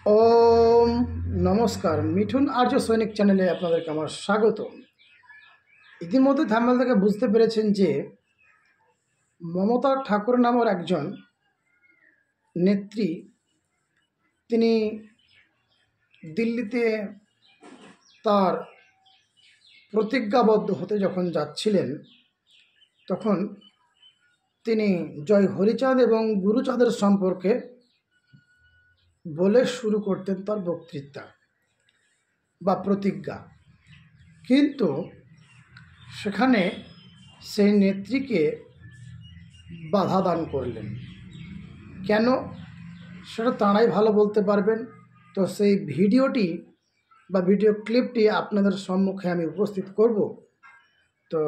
ओम नमस्कार मिठुन आर्य सैनिक चैनेले আপনাদেরকে আমার স্বাগত। ইতিমধ্যে থাম্বনেল থেকে বুঝতে পেরেছেন যে মমতা ঠাকুর নামের একজন নেত্রী তিনি দিল্লিতে তার প্রতিজ্ঞাবদ্ধ হতে যখন যাচ্ছিলেন তখন তিনি জয় হরিচাঁদ এবং গুরুচাঁদের সম্পর্কে বলে শুরু করতেন তার বক্তৃতা বা প্রতিজ্ঞা, কিন্তু সেখানে সেই নেত্রীকে বাধা দান করলেন। কেন সেটা তাঁরাই ভালো বলতে পারবেন। তো সেই ভিডিওটি বা ভিডিও ক্লিপটি আপনাদের সম্মুখে আমি উপস্থিত করব। তো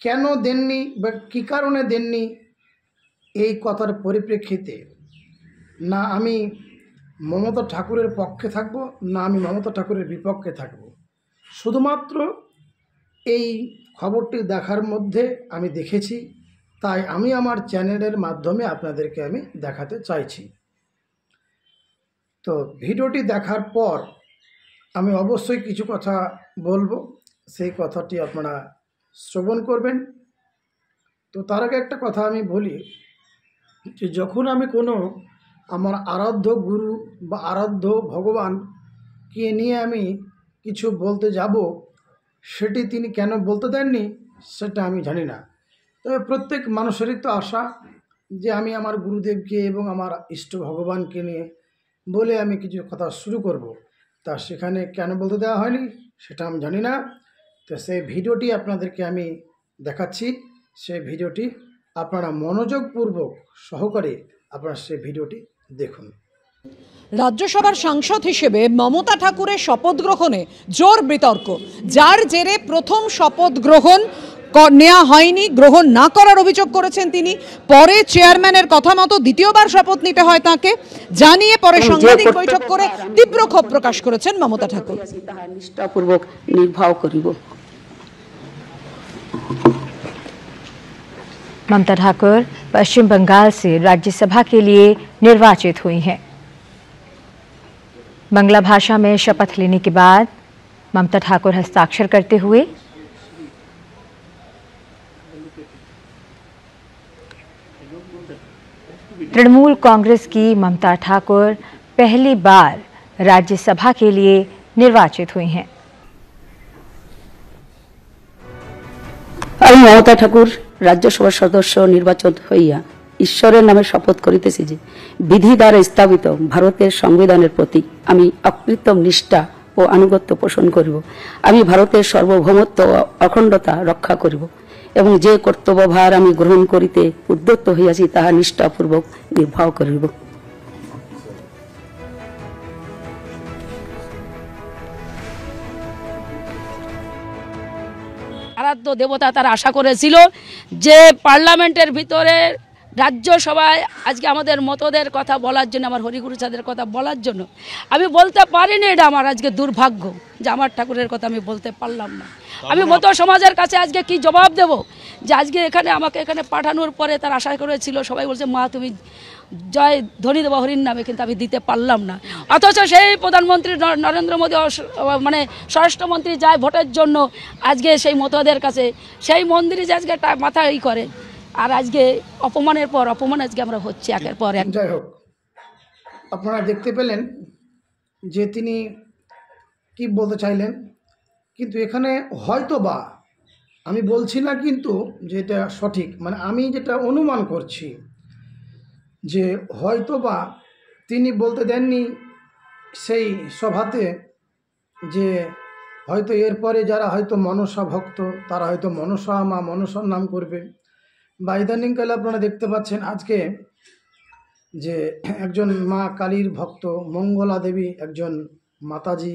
কেন দেননি বা কী কারণে দেননি এই কথার পরিপ্রেক্ষিতে না আমি মমতা ঠাকুরের পক্ষে থাকব না আমি মমতা ঠাকুরের বিপক্ষে থাকব, শুধুমাত্র এই খবরটি দেখার মধ্যে আমি দেখেছি, তাই আমি আমার চ্যানেলের মাধ্যমে আপনাদেরকে আমি দেখাতে চাইছি। তো ভিডিওটি দেখার পর আমি অবশ্যই কিছু কথা বলবো, সেই কথাটি আপনারা শ্রবণ করবেন। তো তার আগে একটা কথা আমি বলি যে যখন আমি কোনো আমার আরাধ্য গুরু বা আরাধ্য ভগবানকে নিয়ে আমি কিছু বলতে যাব, সেটি তিনি কেন বলতে দেননি সেটা আমি জানি না। তবে প্রত্যেক মানুষেরই তো আশা যে আমি আমার গুরুদেবকে এবং আমার ইষ্ট ভগবানকে নিয়ে বলে আমি কিছু কথা শুরু করব, তা সেখানে কেন বলতে দেওয়া হয়নি সেটা আমি জানি না। তো সেই ভিডিওটি আপনাদেরকে আমি দেখাচ্ছি, সেই ভিডিওটি আপনারা মনোযোগপূর্বক সহকারে আপনারা সেই ভিডিওটি দেখুন। রাজ্যসভার সাংসদ হিসেবে মমতা ঠাকুরের শপথ গ্রহণে জোর বিতর্ক, যার জেরে প্রথম শপথ গ্রহণ নেওয়া হয়নি, গ্রহণ না করার অভিযোগ করেছেন তিনি। পরে চেয়ারম্যানের কথা মতো দ্বিতীয়বার শপথ নিতে হয় তাকে, জানিয়ে পরে সাংবাদিক বৈঠক করে তীব্র ক্ষোভ প্রকাশ করেছেন মমতা ঠাকুর। নিষ্ঠাপূর্বক নির্বাহ করিব। ममता ठाकुर पश्चिम बंगाल से राज्यसभा के लिए निर्वाचित हुई हैं। बांग्ला भाषा में शपथ लेने के बाद ममता ठाकुर हस्ताक्षर करते हुए तृणमूल कांग्रेस की ममता ठाकुर पहली बार राज्यसभा के लिए निर्वाचित हुई हैं। আমি মমতা ঠাকুর রাজ্যসভার সদস্য নির্বাচিত হইয়া ঈশ্বরের নামে শপথ করিতেছি যে বিধি দ্বারা স্থাপিত ভারতের সংবিধানের প্রতি আমি অকৃত্রিম নিষ্ঠা ও আনুগত্য পোষণ করিব। আমি ভারতের সার্বভৌমত্ব ও অখণ্ডতা রক্ষা করিব এবং যে কর্তব্যভার আমি গ্রহণ করিতে উদ্যত হইয়াছি তাহা নিষ্ঠাপূর্বক নির্বাহ করিব। আরাধ্য দেবতা তারা আশা করেছিল যে পার্লামেন্টের ভিতরে রাজ্যসভায় আজকে আমাদের মতদের কথা বলার জন্য, আমার হরিগুরুচাঁদের কথা বলার জন্য আমি বলতে পারিনি। এটা আমার আজকে দুর্ভাগ্য যে আমার ঠাকুরের কথা আমি বলতে পারলাম না। আমি মত সমাজের কাছে আজকে কি জবাব দেব যে আজকে আমাকে এখানে পাঠানোর পরে তার আশা করেছিল, সবাই বলছে মা তুমি জয় ধ্বনি দেবো হরির নামে, কিন্তু আমি দিতে পারলাম না। অথচ সেই প্রধানমন্ত্রী নরেন্দ্র মোদী মানে স্বরাষ্ট্রমন্ত্রী যায় ভোটের জন্য, আজকে সেই মতদের কাছে সেই মন্দিরে যে আজকে মাথা করে, আর আজকে অপমানের পর অপমান আজকে আমরা হচ্ছে একের পর এক। যাই হোক, আপনারা দেখতে পেলেন যে তিনি কি বলতে চাইলেন, কিন্তু এখানে হয়তো বা আমি বলছি না কিন্তু যেটা সঠিক, মানে আমি যেটা অনুমান করছি যে হয়তো বা তিনি বলতে দেননি সেই সভাতে যে হয়তো এরপরে যারা হয়তো মনসা ভক্ত তারা হয়তো মনসা মা মনসার নাম করবে, বা ইদানিংকালে আপনারা দেখতে পাচ্ছেন আজকে যে একজন মা কালীর ভক্ত মঙ্গলা দেবী একজন মাতাজি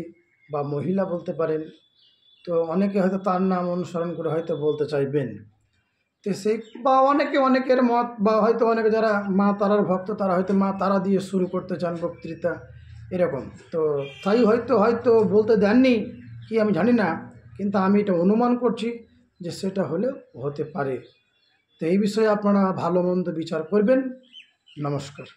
বা মহিলা বলতে পারেন, তো অনেকে হয়তো তার নাম অনুসরণ করে হয়তো বলতে চাইবেন। তো সেই বা অনেকের মত, বা হয়তো অনেকে যারা মা তারার ভক্ত তারা হয়তো মা তারা দিয়ে শুরু করতে চান বক্তৃতা, এরকম। তো তাই হয়তো বলতে দেননি কি আমি জানি না, কিন্তু আমি এটা অনুমান করছি যে সেটা হলেও হতে পারে। তো এই বিষয়ে আপনারা ভালো মন্দ বিচার করবেন। নমস্কার।